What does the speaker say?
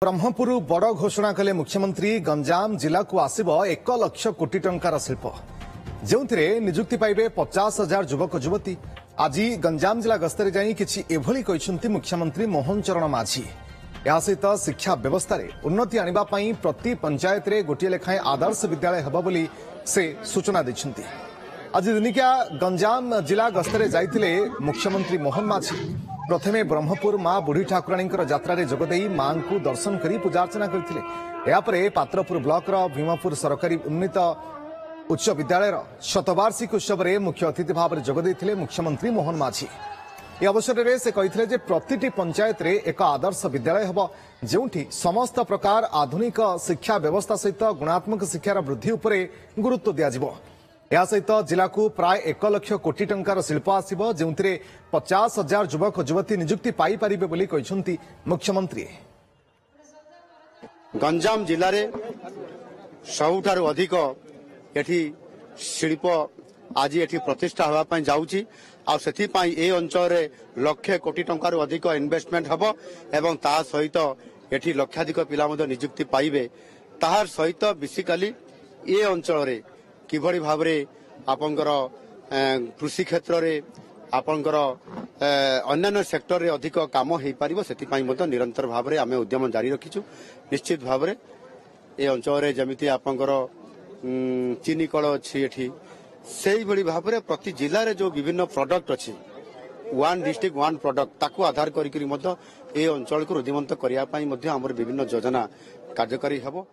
ब्रह्मपुर बड़ घोषणा कले मुख्यमंत्री गंजाम जिला को आसिब 1 लाख कोटी टंकार शिल्प जो निजुक्ति पाइबे 50,000 युवक युवती। आज गंजाम जिला गस्तर जाई किछि एभली कहिसंती मुख्यमंत्री मोहन चरण माझी। या सहित शिक्षा व्यवस्था रे उन्नति आनिबा पई प्रति पंचायत रे गोटे लेखाएं आदर्श विद्यालय हेबा बोली से सूचना दैछंती। आज दिनिका गंजाम जिला गस्तर जाइथिले मुख्यमंत्री मोहन माझी। प्रथमे ब्रह्मपुर मां बुढ़ी ठाकुराणी यात्रा जोगदे मां को दर्शन कर पूजार्चना करते। पात्रपुर ब्लॉक भीमपुर सरकारी उन्नत उच्च विद्यालय शतवार्षिक उत्सव में मुख्य अतिथि भाव में जोगदे मुख्यमंत्री मोहन माझी। यह अवसर में से कहते प्रति पंचायत रे एक आदर्श विद्यालय हेबो जोंठी समस्त प्रकार आधुनिक शिक्षा व्यवस्था सहित गुणात्मक शिक्षार वृद्धि उपरे गुरुत्व दियाजिबो। या सहित जिला को प्राय 1 लाख कोटी टंकार शिल्प आसिबो जो 50,000 युवक युवती निजुक्ति पाई परिबे बोली कहिसंती मुख्यमंत्री। गंजाम जिले रे सबुठारु अधिक एठी शिल्प आज एठी प्रतिष्ठा होगा पई जाउची आ सेथि पई ए अंचल रे लाख कोटी टंकार अधिक इन्वेस्टमेंट हबो एवं ता सहित एठी लक्षाधिक पिला मध्य निजुक्ति पाइबे। ताहार सहित बेसिकली ए अंचल रे किभଳି भाबरे आपनकर कृषि क्षेत्र रे आपनकर अन्य सेक्टर रे अधिक काम हेई परिबो सेति पई मत निरंतर भाबरे आमे उद्यम जारी रखिछु। निश्चित भाबरे ए अंचल रे जमिति आपनकर चीनी कल अछि एठी सेही भଳି भाबरे प्रति जिल्ला रे जो विभिन्न प्रोडक्ट अछि वन डिस्ट्रिक्ट वन प्रोडक्ट ताकू आधार करी मत ए अंचल को रुधिमंत करिया पई मध्य हमर विभिन्न योजना कार्यकारी हबो।